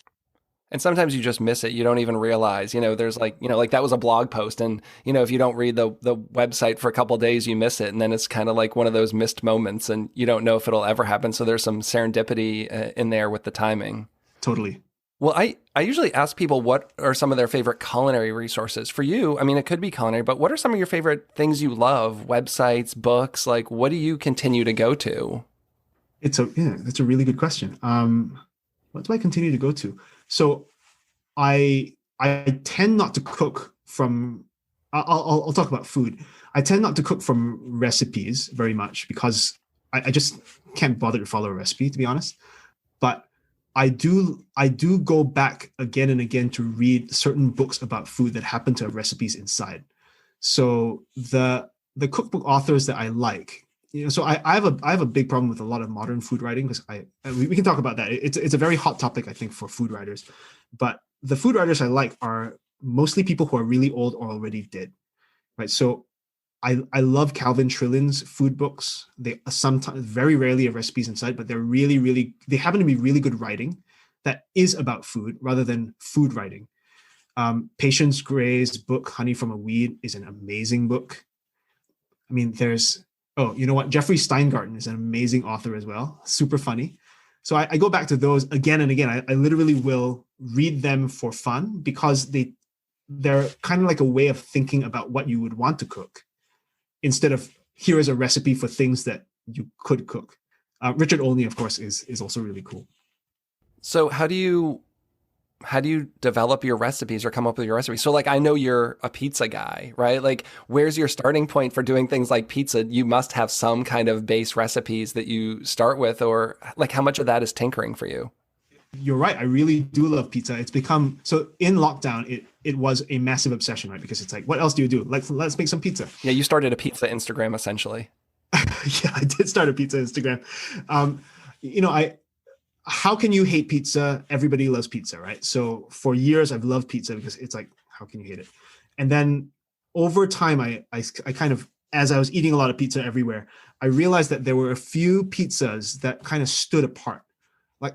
And sometimes you just miss it. You don't even realize, there's like that was a blog post. And, if you don't read the website for a couple of days, you miss it. And then it's kind of like one of those missed moments and you don't know if it'll ever happen. So there's some serendipity in there with the timing. Totally. Well, I usually ask people what are some of their favorite culinary resources. For you, I mean, it could be culinary, but what are some of your favorite things you love? Websites, books, like what do you continue to go to? That's a really good question. What do I continue to go to? So I tend not to cook from, I'll talk about food. I tend not to cook from recipes very much because I just can't bother to follow a recipe, to be honest. But I do go back again and again to read certain books about food that happen to have recipes inside. So the cookbook authors that I like, so I have a big problem with a lot of modern food writing because we can talk about that. It's a very hot topic, I think, for food writers. But the food writers I like are mostly people who are really old or already dead, right? So I love Calvin Trillin's food books. They sometimes, very rarely, have recipes inside, but they're really, they happen to be really good writing that is about food rather than food writing. Patience Gray's book, Honey from a Weed, is an amazing book. I mean, you know what? Jeffrey Steingarten is an amazing author as well. Super funny. So I go back to those again and again. I literally will read them for fun because they're kind of like a way of thinking about what you would want to cook instead of here is a recipe for things that you could cook. Richard Olney, of course, is also really cool. So how do you develop your recipes or come up with your recipes? So like, I know you're a pizza guy, right? Like, where's your starting point for doing things like pizza? You must have some kind of base recipes that you start with, or like how much of that is tinkering for you? You're right. I really do love pizza. It's become, so in lockdown, it was a massive obsession, right? Because it's like, what else do you do? Let's make some pizza. Yeah, you started a pizza Instagram essentially. Yeah, I did start a pizza Instagram. How can you hate pizza? Everybody loves pizza, right? So for years, I've loved pizza because it's like, how can you hate it? And then over time, I kind of, as I was eating a lot of pizza everywhere, I realized that there were a few pizzas that kind of stood apart. Like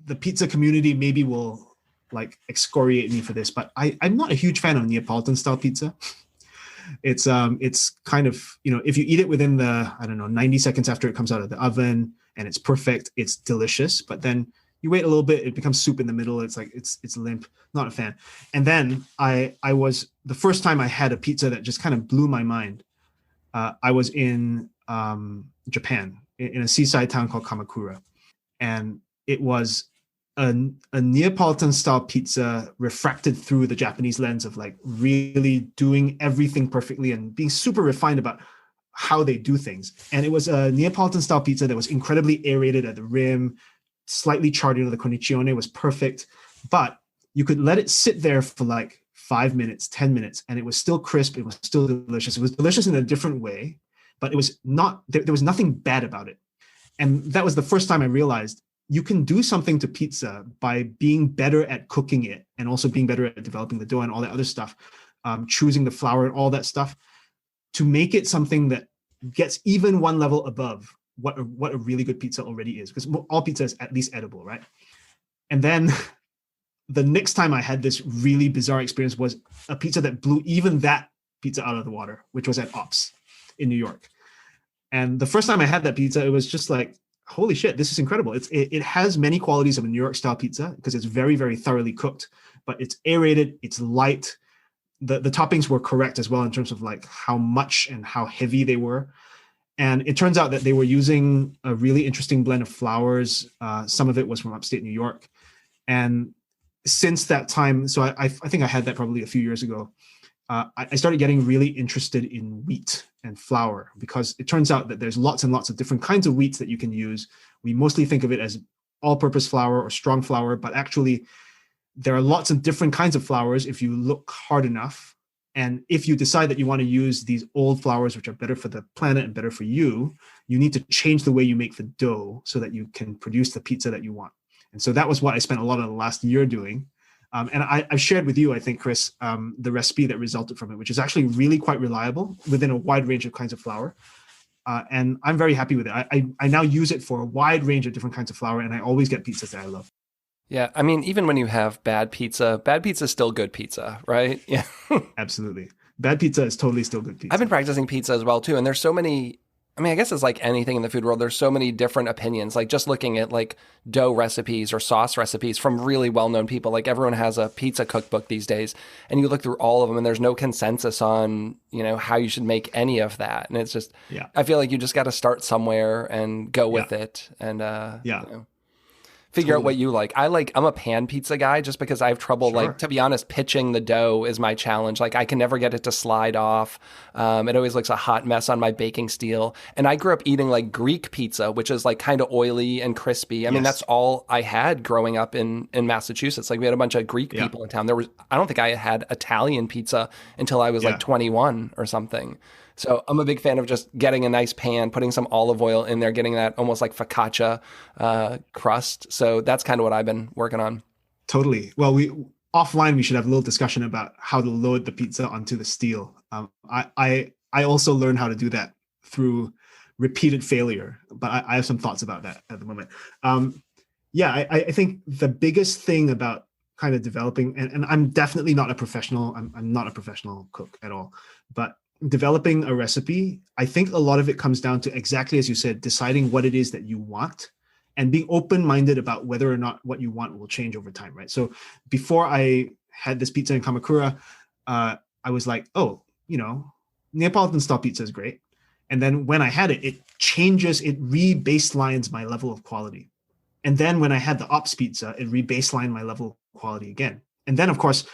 the pizza community maybe will like excoriate me for this, but I'm not a huge fan of Neapolitan style pizza. It's kind of, if you eat it within 90 seconds after it comes out of the oven and it's perfect, it's delicious. But then you wait a little bit, it becomes soup in the middle. It's like, it's limp, not a fan. And then I was, the first time I had a pizza that just kind of blew my mind. I was in Japan in a seaside town called Kamakura. And it was a Neapolitan style pizza refracted through the Japanese lens of like really doing everything perfectly and being super refined about how they do things. And it was a Neapolitan style pizza that was incredibly aerated at the rim, slightly charred, the cornicione was perfect, but you could let it sit there for like 5 minutes, 10 minutes, and it was still crisp. It was still delicious. It was delicious in a different way, but it was not, there was nothing bad about it. And that was the first time I realized you can do something to pizza by being better at cooking it and also being better at developing the dough and all that other stuff, choosing the flour and all that stuff to make it something that gets even one level above what a really good pizza already is, because all pizza is at least edible, right? And then the next time I had this really bizarre experience was a pizza that blew even that pizza out of the water, which was at Ops in New York. And the first time I had that pizza, it was just like, holy shit, this is incredible. It has many qualities of a New York style pizza because it's very, very thoroughly cooked, but it's aerated, it's light. The toppings were correct as well in terms of like how much and how heavy they were. And it turns out that they were using a really interesting blend of flours. Some of it was from upstate New York. And since that time, so I think I had that probably a few years ago, I started getting really interested in wheat and flour, because it turns out that there's lots and lots of different kinds of wheats that you can use. We mostly think of it as all-purpose flour or strong flour, but actually there are lots of different kinds of flours if you look hard enough. And if you decide that you want to use these old flours, which are better for the planet and better for you, you need to change the way you make the dough so that you can produce the pizza that you want. And so that was what I spent a lot of the last year doing. And I've shared with you, I think, Chris, the recipe that resulted from it, which is actually really quite reliable within a wide range of kinds of flour. And I'm very happy with it. I now use it for a wide range of different kinds of flour, and I always get pizzas that I love. Yeah, I mean, even when you have bad pizza is still good pizza, right? Yeah. Absolutely. Bad pizza is totally still good pizza. I've been practicing pizza as well, too. And there's so many, I mean, I guess it's like anything in the food world. There's so many different opinions, like just looking at like dough recipes or sauce recipes from really well-known people. Like everyone has a pizza cookbook these days, and you look through all of them and there's no consensus on, you know, how you should make any of that. And it's just, I feel like you just got to start somewhere and go with it. And, you know, figure out what you like. I'm a pan pizza guy just because I have trouble, like, to be honest, pitching the dough is my challenge. Like I can never get it to slide off. It always looks a hot mess on my baking steel. And I grew up eating like Greek pizza, which is like kind of oily and crispy. I mean, that's all I had growing up in Massachusetts. Like we had a bunch of Greek people in town. I don't think I had Italian pizza until I was like 21 or something. So I'm a big fan of just getting a nice pan, putting some olive oil in there, getting that almost like focaccia crust. So that's kind of what I've been working on. Totally. Well, offline, we should have a little discussion about how to load the pizza onto the steel. I also learned how to do that through repeated failure, but I have some thoughts about that at the moment. I think the biggest thing about kind of developing, and I'm definitely not a professional, I'm not a professional cook at all, but developing a recipe, I think a lot of it comes down to, exactly as you said, deciding what it is that you want and being open-minded about whether or not what you want will change over time, right? So before I had this pizza in Kamakura, I was like, oh, you know, Neapolitan style pizza is great. And then when I had it, it changes, it re-baselines my level of quality. And then when I had the ops pizza, it re-baselined my level of quality again. And then, of course,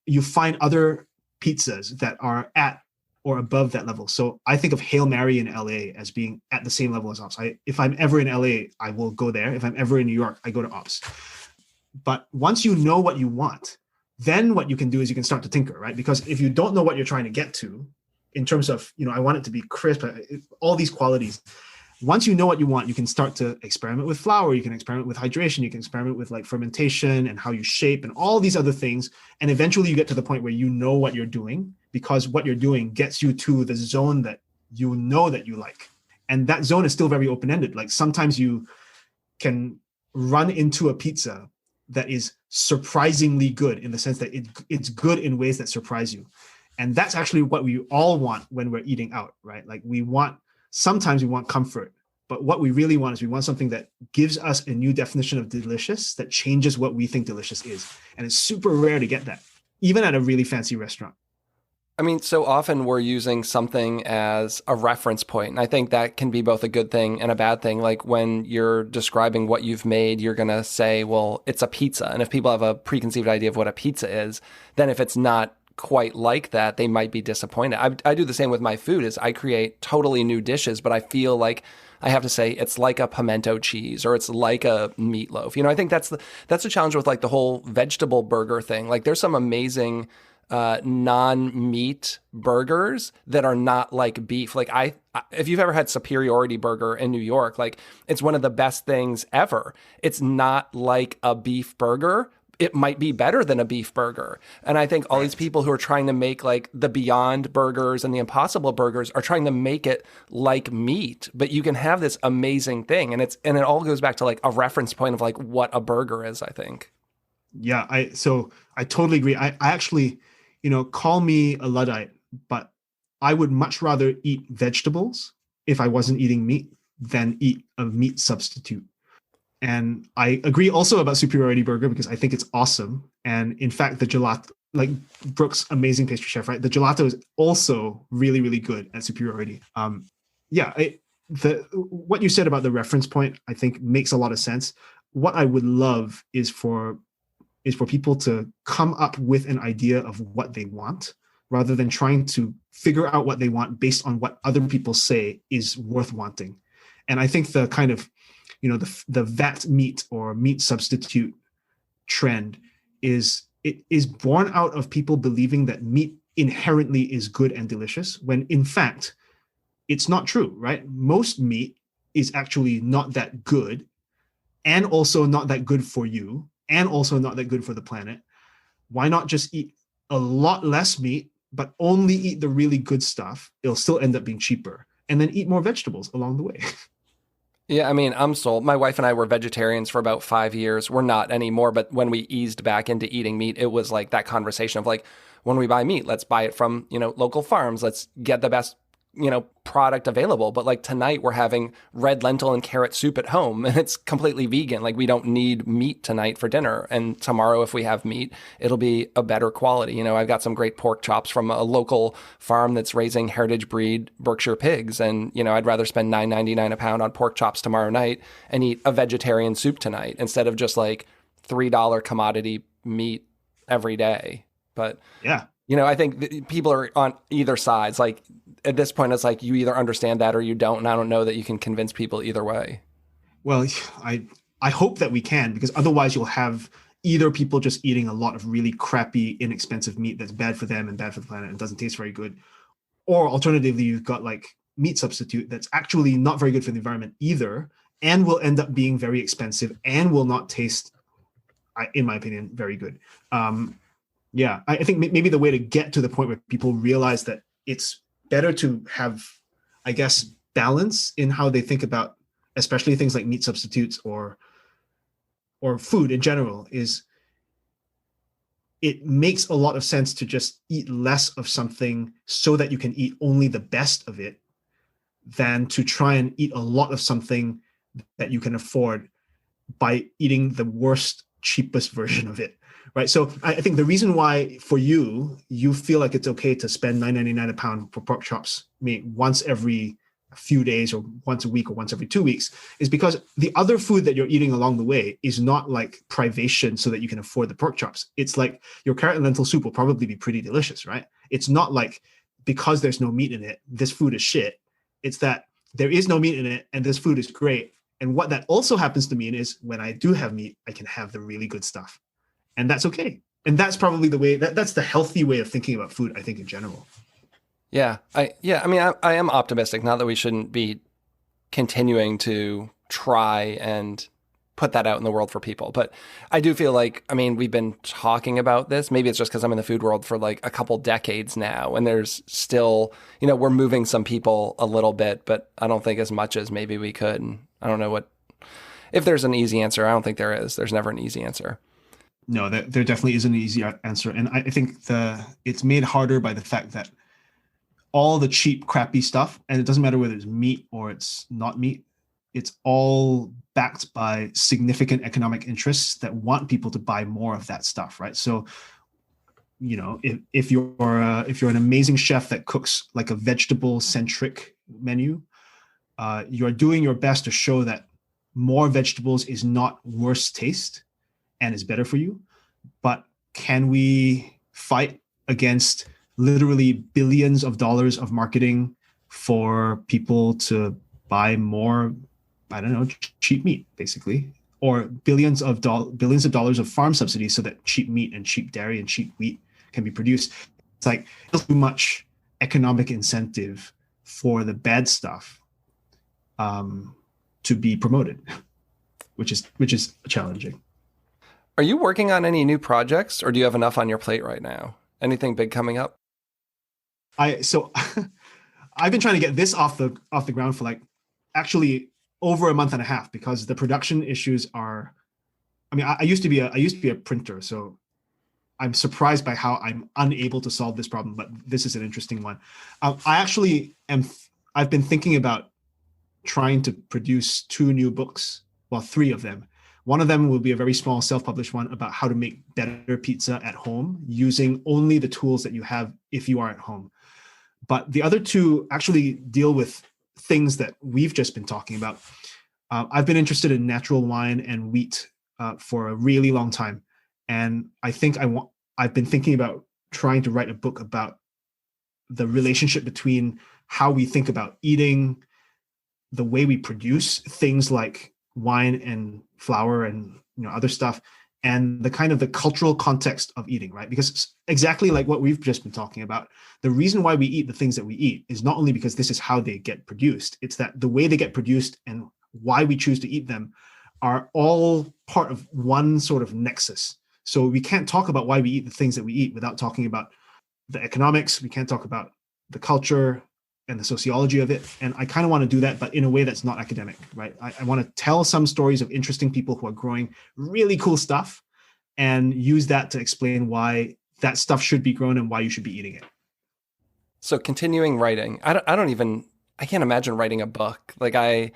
you find other pizzas that are at or above that level. So I think of Hail Mary in LA as being at the same level as Ops. If I'm ever in LA, I will go there. If I'm ever in New York, I go to Ops. But once you know what you want, then what you can do is you can start to tinker, right? Because if you don't know what you're trying to get to in terms of, you know, I want it to be crisp, all these qualities. Once you know what you want, you can start to experiment with flour. You can experiment with hydration. You can experiment with like fermentation and how you shape and all these other things. And eventually you get to the point where you know what you're doing, because what you're doing gets you to the zone that you know that you like. And that zone is still very open-ended. Like sometimes you can run into a pizza that is surprisingly good in the sense that it's good in ways that surprise you. And that's actually what we all want when we're eating out, right? Like sometimes we want comfort, but what we really want is we want something that gives us a new definition of delicious that changes what we think delicious is. And it's super rare to get that, even at a really fancy restaurant. I mean, so often we're using something as a reference point, and I think that can be both a good thing and a bad thing. Like when you're describing what you've made, you're going to say, well, it's a pizza. And if people have a preconceived idea of what a pizza is, then if it's not quite like that, they might be disappointed. I do the same with my food. Is I create totally new dishes, but I feel like I have to say it's like a pimento cheese or it's like a meatloaf. You know, I think that's the challenge with like the whole vegetable burger thing. Like there's some amazing non-meat burgers that are not like beef. Like if you've ever had Superiority Burger in New York, like it's one of the best things ever. It's not like a beef burger. It might be better than a beef burger. And I think all these people who are trying to make like the Beyond Burgers and the Impossible Burgers are trying to make it like meat, but you can have this amazing thing. And it all goes back to like a reference point of like what a burger is, I think. Yeah. So I totally agree. I actually, you know, call me a Luddite, but I would much rather eat vegetables if I wasn't eating meat than eat a meat substitute. And I agree also about Superiority Burger because I think it's awesome. And in fact, the gelato, like Brooke's amazing pastry chef, right? The gelato is also really, really good at Superiority. What you said about the reference point, I think makes a lot of sense. What I would love is for people to come up with an idea of what they want, rather than trying to figure out what they want based on what other people say is worth wanting. And I think the kind of, the vat meat or meat substitute trend is born out of people believing that meat inherently is good and delicious, when in fact, it's not true, right? Most meat is actually not that good, and also not that good for you, and also not that good for the planet. Why not just eat a lot less meat, but only eat the really good stuff? It'll still end up being cheaper. And then eat more vegetables along the way. Yeah, I mean, I'm sold. My wife and I were vegetarians for about 5 years. We're not anymore, but when we eased back into eating meat, it was like that conversation of like, when we buy meat, let's buy it from, local farms. Let's get the best, product available. But like tonight we're having red lentil and carrot soup at home and it's completely vegan. Like we don't need meat tonight for dinner. And tomorrow, if we have meat, it'll be a better quality. I've got some great pork chops from a local farm that's raising heritage breed Berkshire pigs. And, I'd rather spend $9.99 a pound on pork chops tomorrow night and eat a vegetarian soup tonight instead of just like $3 commodity meat every day. But yeah, I think people are on either sides. Like at this point, it's like you either understand that or you don't. And I don't know that you can convince people either way. Well, I hope that we can, because otherwise you'll have either people just eating a lot of really crappy, inexpensive meat that's bad for them and bad for the planet and doesn't taste very good. Or alternatively, you've got like meat substitute that's actually not very good for the environment either, and will end up being very expensive and will not taste, in my opinion, very good. Yeah, I think maybe the way to get to the point where people realize that it's better to have, I guess, balance in how they think about, especially things like meat substitutes or food in general, is it makes a lot of sense to just eat less of something so that you can eat only the best of it, than to try and eat a lot of something that you can afford by eating the worst, cheapest version of it. Right. So I think the reason why for you feel like it's okay to spend $9.99 a pound for pork chops, once every few days or once a week or once every 2 weeks, is because the other food that you're eating along the way is not like privation so that you can afford the pork chops. It's like your carrot and lentil soup will probably be pretty delicious, right? It's not like because there's no meat in it, this food is shit. It's that there is no meat in it and this food is great. And what that also happens to mean is when I do have meat, I can have the really good stuff. And that's okay. And that's probably the way that's the healthy way of thinking about food, I think, in general. Yeah. I am optimistic. Not that we shouldn't be continuing to try and put that out in the world for people. But I do feel like, we've been talking about this. Maybe it's just because I'm in the food world for like a couple decades now. And there's still, we're moving some people a little bit, but I don't think as much as maybe we could. And I don't know if there's an easy answer. I don't think there is. There's never an easy answer. No, there definitely isn't an easy answer. And I think it's made harder by the fact that all the cheap, crappy stuff, and it doesn't matter whether it's meat or it's not meat, it's all backed by significant economic interests that want people to buy more of that stuff, right? So, if you're an amazing chef that cooks like a vegetable-centric menu, you're doing your best to show that more vegetables is not worse taste and is better for you. But can we fight against literally billions of dollars of marketing for people to buy more, I don't know, cheap meat, basically, or billions of dollars of farm subsidies so that cheap meat and cheap dairy and cheap wheat can be produced? It's like too much economic incentive for the bad stuff to be promoted, which is challenging. Are you working on any new projects, or do you have enough on your plate right now? Anything big coming up? So I've been trying to get this off the ground for like actually over a month and a half, because the production issues are, I used to be a printer, so I'm surprised by how I'm unable to solve this problem, but this is an interesting one. I've been thinking about trying to produce 2 new books, well, 3 of them. One of them will be a very small self-published one about how to make better pizza at home using only the tools that you have if you are at home. But the other 2 actually deal with things that we've just been talking about. I've been interested in natural wine and wheat for a really long time. And I think I've been thinking about trying to write a book about the relationship between how we think about eating, the way we produce things like wine and flour and other stuff, and the kind of the cultural context of eating, right? Because exactly like what we've just been talking about, the reason why we eat the things that we eat is not only because this is how they get produced, it's that the way they get produced and why we choose to eat them are all part of one sort of nexus. So we can't talk about why we eat the things that we eat without talking about the economics. We can't talk about the culture and the sociology of it. And I kind of want to do that, but in a way that's not academic, right? I want to tell some stories of interesting people who are growing really cool stuff and use that to explain why that stuff should be grown and why you should be eating it. So continuing writing, I can't imagine writing a book. Like I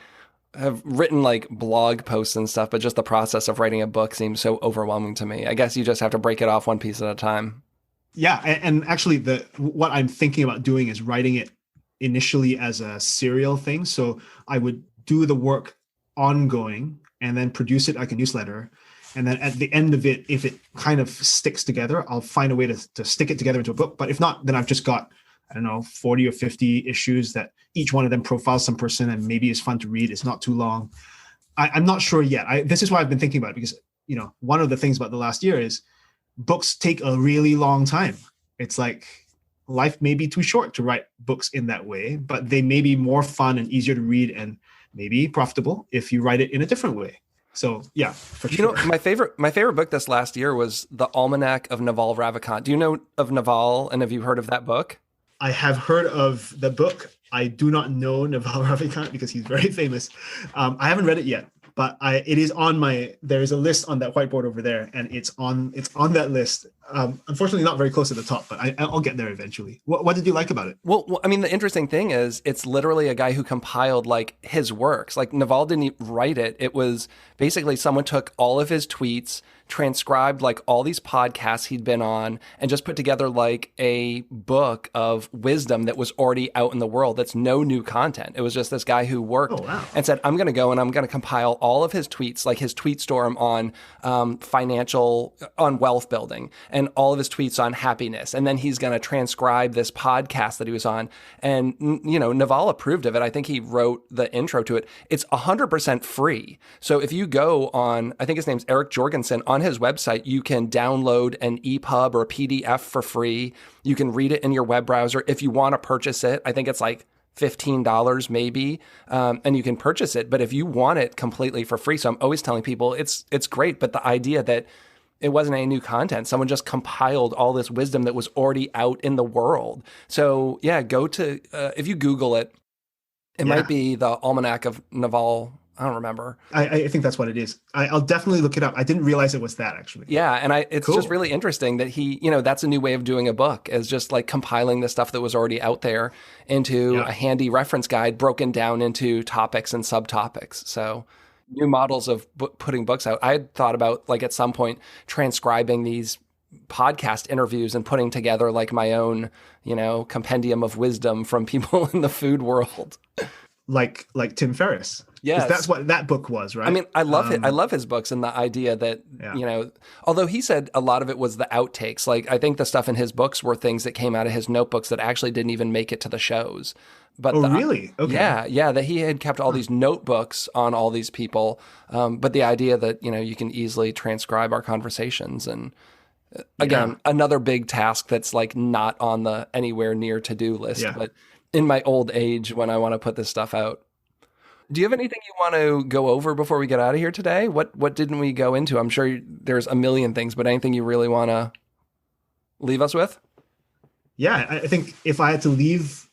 have written like blog posts and stuff, but just the process of writing a book seems so overwhelming to me. I guess you just have to break it off one piece at a time. Yeah. And actually what I'm thinking about doing is writing it initially as a serial thing. So I would do the work ongoing and then produce it like a newsletter. And then at the end of it, if it kind of sticks together, I'll find a way to stick it together into a book. But if not, then I've just got, 40 or 50 issues that each one of them profiles some person and maybe is fun to read. It's not too long. I'm not sure yet. This is why I've been thinking about it, because, one of the things about the last year is books take a really long time. It's like life may be too short to write books in that way, but they may be more fun and easier to read and maybe profitable if you write it in a different way. So yeah, for sure. My favorite book this last year was The Almanac of Naval Ravikant. Do you know of Naval, and have you heard of that book? I have heard of the book. I do not know Naval Ravikant because he's very famous. I haven't read it yet, but it is on there is a list on that whiteboard over there, and it's on that list. Unfortunately, not very close to the top, but I'll get there eventually. What did you like about it? Well, I mean, the interesting thing is it's literally a guy who compiled like his works. Like Naval didn't write it. It was basically someone took all of his tweets, transcribed like all these podcasts he'd been on, and just put together like a book of wisdom that was already out in the world. That's no new content. It was just this guy who worked and said, I'm going to go and I'm going to compile all of his tweets, like his tweet storm on on wealth building and all of his tweets on happiness. And then he's going to transcribe this podcast that he was on. And, Naval approved of it. I think he wrote the intro to it. It's 100% free. So if you go on, I think his name's Eric Jorgensen, on his website, you can download an EPUB or a PDF for free. You can read it in your web browser. If you want to purchase it, I think it's like $15 maybe, and you can purchase it. But if you want it completely for free, so I'm always telling people it's great, but the idea that it wasn't any new content, someone just compiled all this wisdom that was already out in the world. So yeah, go to, if you Google it, it might be the Almanac of Naval. I don't remember. I think that's what it is. I'll definitely look it up. I didn't realize it was that, actually. Yeah, and it's just really interesting that he, that's a new way of doing a book, is just like compiling the stuff that was already out there into a handy reference guide broken down into topics and subtopics. So new models of putting books out. I had thought about like at some point transcribing these podcast interviews and putting together like my own, compendium of wisdom from people in the food world. Like Tim Ferriss. Yes. That's what that book was, right? I mean, I love it. I love his books and the idea that, although he said a lot of it was the outtakes, like I think the stuff in his books were things that came out of his notebooks that actually didn't even make it to the shows. But really? Okay. Yeah, that he had kept all these notebooks on all these people. But the idea that, you can easily transcribe our conversations, and again, another big task that's like not on the anywhere near to-do list, but in my old age when I want to put this stuff out. Do you have anything you want to go over before we get out of here today? What didn't we go into? I'm sure there's a million things, but anything you really want to leave us with? Yeah, I think if I had to leave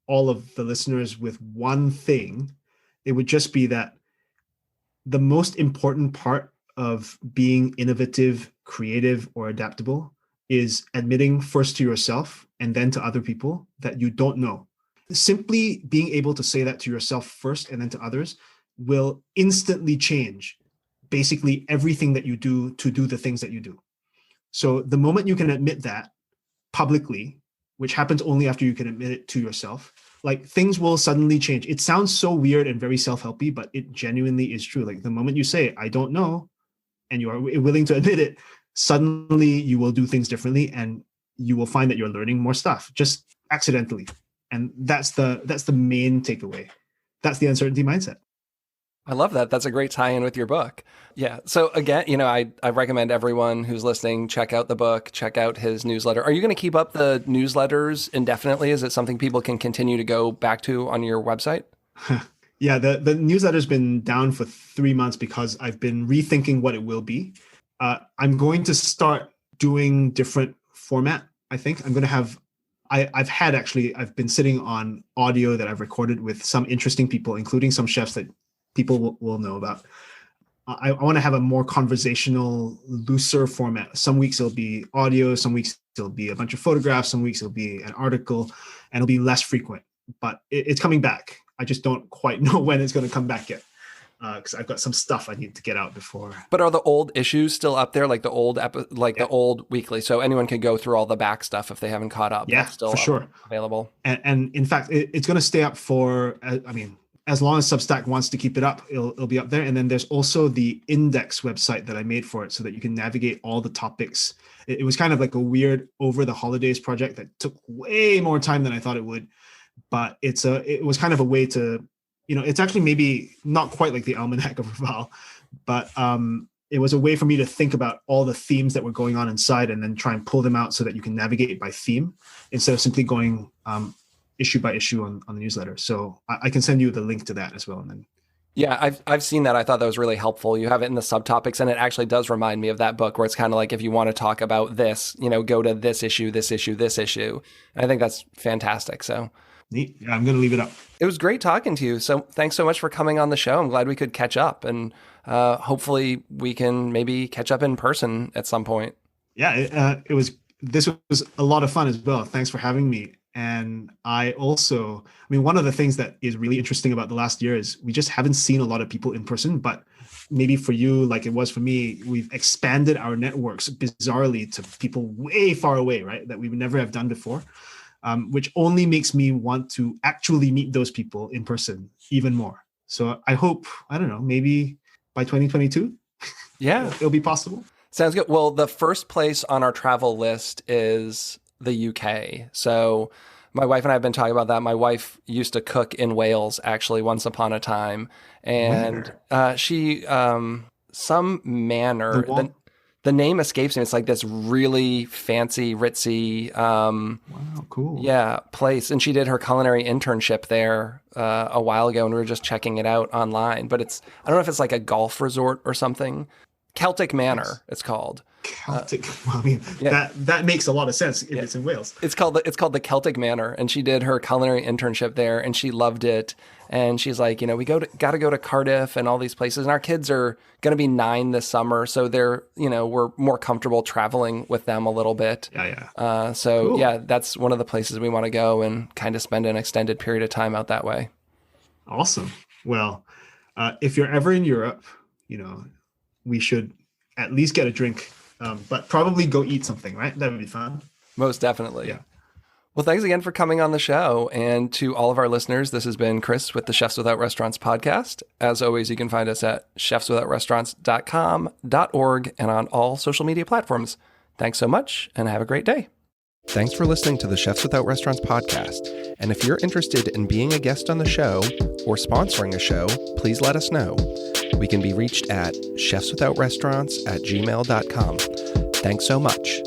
all of the listeners with one thing, it would just be that the most important part of being innovative, creative, or adaptable is admitting first to yourself and then to other people that you don't know. Simply being able to say that to yourself first and then to others will instantly change basically everything that you do to do the things that you do. So the moment you can admit that publicly, which happens only after you can admit it to yourself, like things will suddenly change. It sounds so weird and very self-helpy, but it genuinely is true. Like the moment you say, I don't know, and you are willing to admit it, suddenly you will do things differently and you will find that you're learning more stuff. Just accidentally. And that's the main takeaway. That's the uncertainty mindset. I love that. That's a great tie-in with your book. Yeah. So again, I recommend everyone who's listening, check out the book, check out his newsletter. Are you going to keep up the newsletters indefinitely? Is it something people can continue to go back to on your website? Yeah, the newsletter's been down for 3 months because I've been rethinking what it will be. I'm going to start doing different format. I think I'm going to have, I've been sitting on audio that I've recorded with some interesting people, including some chefs that people will know about. I want to have a more conversational, looser format. Some weeks it'll be audio, some weeks it'll be a bunch of photographs, some weeks it'll be an article, and it'll be less frequent. But it's coming back. I just don't quite know when it's going to come back yet, because I've got some stuff I need to get out before. But are the old issues still up there, like the old the old weekly? So anyone can go through all the back stuff if they haven't caught up. Yeah, that's still for sure available. And in fact, it's going to stay up for, as long as Substack wants to keep it up, it'll be up there. And then there's also the index website that I made for it so that you can navigate all the topics. It was kind of like a weird over the holidays project that took way more time than I thought it would. But it was kind of a way to, it's actually maybe not quite like the Almanac of Vaughn, but it was a way for me to think about all the themes that were going on inside and then try and pull them out so that you can navigate by theme instead of simply going issue by issue on the newsletter. So I can send you the link to that as well. And then, yeah, I've seen that. I thought that was really helpful. You have it in the subtopics, and it actually does remind me of that book where it's kind of like, if you want to talk about this, go to this issue, this issue, this issue. And I think that's fantastic. So neat. Yeah, I'm going to leave it up. It was great talking to you. So thanks so much for coming on the show. I'm glad we could catch up, and hopefully we can maybe catch up in person at some point. Yeah, this was a lot of fun as well. Thanks for having me. And one of the things that is really interesting about the last year is we just haven't seen a lot of people in person, but maybe for you, like it was for me, we've expanded our networks bizarrely to people way far away, right? That we would never have done before, which only makes me want to actually meet those people in person even more. So I hope, maybe by 2022, yeah, it'll be possible. Sounds good. Well, the first place on our travel list is the UK. So my wife and I have been talking about that. My wife used to cook in Wales, actually, once upon a time. And she, some manor, the name escapes me. It's like this really fancy, ritzy, wow, cool. Yeah, place. And she did her culinary internship there a while ago, and we were just checking it out online. But I don't know if it's like a golf resort or something. Celtic Manor, it's called. Celtic. That makes a lot of sense if it's in Wales. It's called the Celtic Manor, and she did her culinary internship there, and she loved it. And she's like, we got to go to Cardiff and all these places, and our kids are going to be 9 this summer, so they're we're more comfortable traveling with them a little bit. Yeah. So cool. Yeah, that's one of the places we want to go and kind of spend an extended period of time out that way. Awesome. Well, if you're ever in Europe, we should at least get a drink, but probably go eat something, right? That would be fun. Most definitely. Yeah. Well, thanks again for coming on the show. And to all of our listeners, this has been Chris with the Chefs Without Restaurants podcast. As always, you can find us at chefswithoutrestaurants.com.org and on all social media platforms. Thanks so much and have a great day. Thanks for listening to the Chefs Without Restaurants podcast. And if you're interested in being a guest on the show or sponsoring a show, please let us know. We can be reached at chefswithoutrestaurants@gmail.com. Thanks so much.